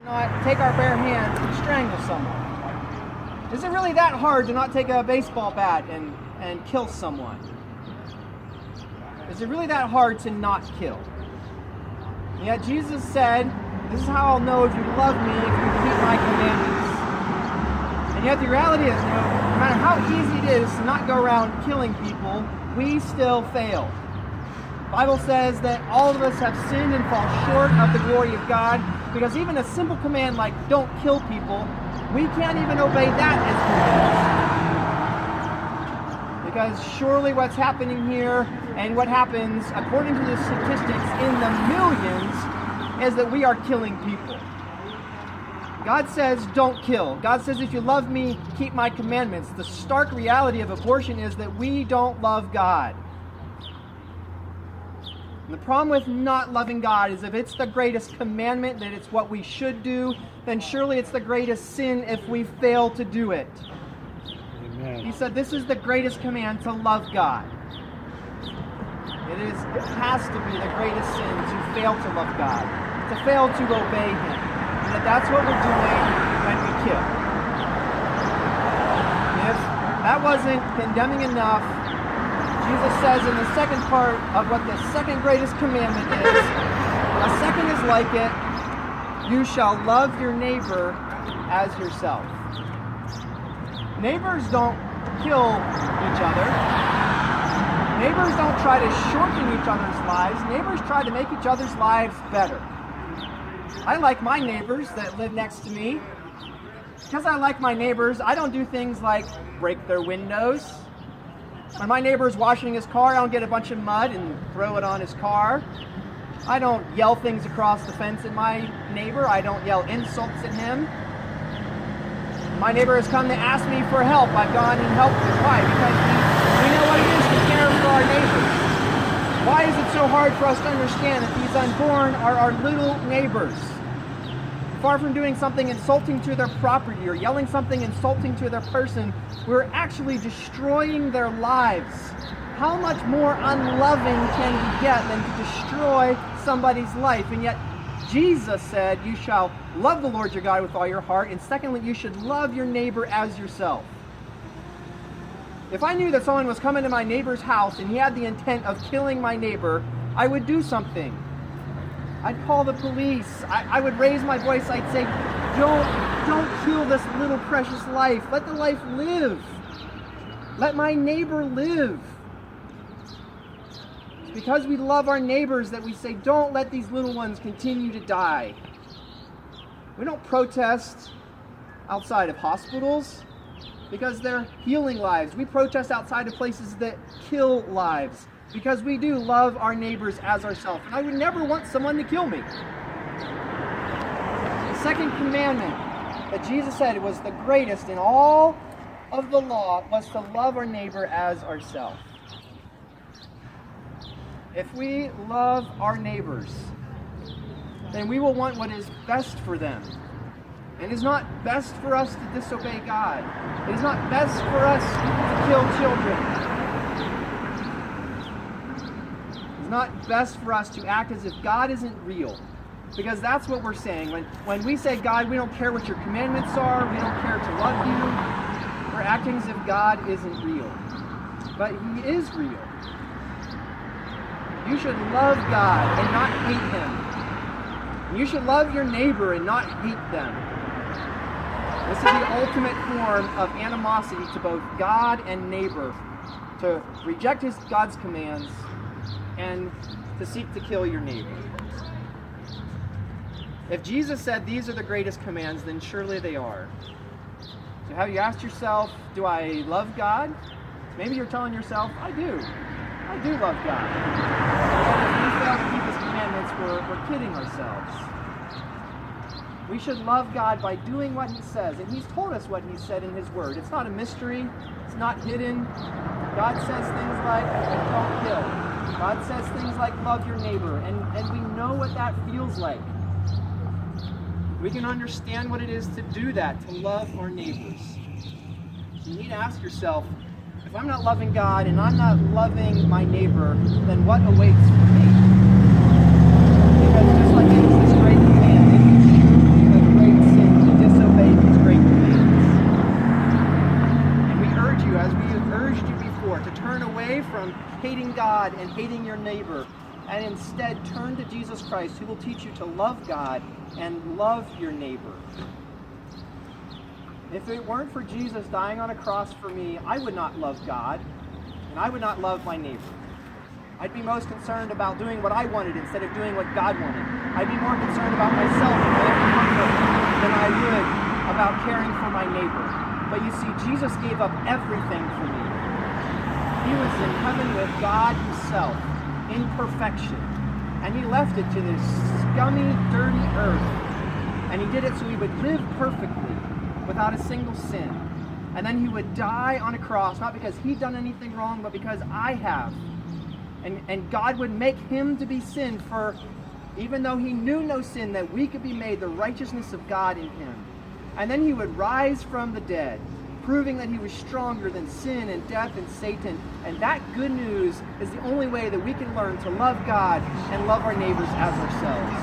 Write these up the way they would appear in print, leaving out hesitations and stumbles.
Not take our bare hands and strangle someone. Is it really that hard to not take a baseball bat and kill someone? Is it really that hard to not kill? And yet Jesus said, this is how I'll know if you love me, if you keep my commandments. And yet the reality is, no matter how easy it is to not go around killing people, we still fail. The Bible says that all of us have sinned and fall short of the glory of God, because even a simple command like don't kill people, we can't even obey that as humans. Because surely what's happening here and what happens according to the statistics in the millions is that we are killing people. God says don't kill. God says if you love me, keep my commandments. The stark reality of abortion is that we don't love God. And the problem with not loving God is if it's the greatest commandment, that it's what we should do, then surely it's the greatest sin if we fail to do it. Amen. He said this is the greatest command, to love God. It has to be the greatest sin to fail to love God, to fail to obey Him. And that's what we're doing when we kill. If that wasn't condemning enough, Jesus says in the second part of what the second greatest commandment is, a second is like it, you shall love your neighbor as yourself. Neighbors don't kill each other. Neighbors don't try to shorten each other's lives. Neighbors try to make each other's lives better. I like my neighbors that live next to me. Because I like my neighbors, I don't do things like break their windows. When my neighbor's washing his car, I don't get a bunch of mud and throw it on his car. I don't yell things across the fence at my neighbor. I don't yell insults at him. My neighbor has come to ask me for help. I've gone and helped him. Why? Because we know what it is to care for our neighbors. Why is it so hard for us to understand that these unborn are our little neighbors? Far from doing something insulting to their property or yelling something insulting to their person, we're actually destroying their lives. How much more unloving can we get than to destroy somebody's life? And yet Jesus said, you shall love the Lord your God with all your heart, and secondly, you should love your neighbor as yourself. If I knew that someone was coming to my neighbor's house and he had the intent of killing my neighbor, I would do something. I'd call the police. I would raise my voice. I'd say, don't kill this little precious life. Let the life live. Let my neighbor live. It's because we love our neighbors that we say, don't let these little ones continue to die. We don't protest outside of hospitals because they're healing lives. We protest outside of places that kill lives, because we do love our neighbors as ourselves. And I would never want someone to kill me. The second commandment that Jesus said was the greatest in all of the law was to love our neighbor as ourselves. If we love our neighbors, then we will want what is best for them. And it is not best for us to disobey God. It is not best for us to kill children. It's not best for us to act as if God isn't real. Because that's what we're saying. When we say, God, we don't care what your commandments are, we don't care to love you, we're acting as if God isn't real. But He is real. You should love God and not hate Him. And you should love your neighbor and not hate them. This is the ultimate form of animosity to both God and neighbor, to reject God's commands and to seek to kill your neighbor. If Jesus said these are the greatest commands, then surely they are. So have you asked yourself, do I love God? Maybe you're telling yourself, I do. I do love God. But if we fail to keep His commandments, we're kidding ourselves. We should love God by doing what He says. And He's told us what He said in His Word. It's not a mystery. It's not hidden. God says things like, don't kill. God says things like, love your neighbor. And we know what that feels like. We can understand what it is to do that, to love our neighbors. You need to ask yourself, if I'm not loving God and I'm not loving my neighbor, then what awaits for me? Because just like it was this great command, it is truly the God and hating your neighbor, and instead turn to Jesus Christ, who will teach you to love God and love your neighbor. If it weren't for Jesus dying on a cross for me, I would not love God, and I would not love my neighbor. I'd be most concerned about doing what I wanted instead of doing what God wanted. I'd be more concerned about myself and my own comfort than I would about caring for my neighbor. But you see, Jesus gave up everything for me. He was in heaven with God himself, in perfection. And he left it to this scummy, dirty earth. And he did it so he would live perfectly, without a single sin. And then he would die on a cross, not because he'd done anything wrong, but because I have. And God would make him to be sin for, even though he knew no sin, that we could be made the righteousness of God in him. And then he would rise from the dead, proving that he was stronger than sin and death and Satan. And that good news is the only way that we can learn to love God and love our neighbors as ourselves.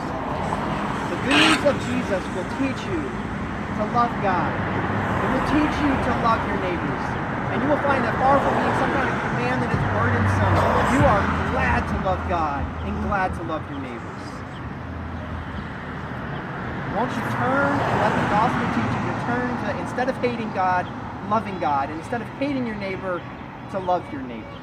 The good news of Jesus will teach you to love God. It will teach you to love your neighbors. And you will find that far from being some kind of command that is burdensome, you are glad to love God and glad to love your neighbors. Won't you turn and let the gospel teach you to turn to, instead of hating God, loving God, and instead of hating your neighbor, to love your neighbor.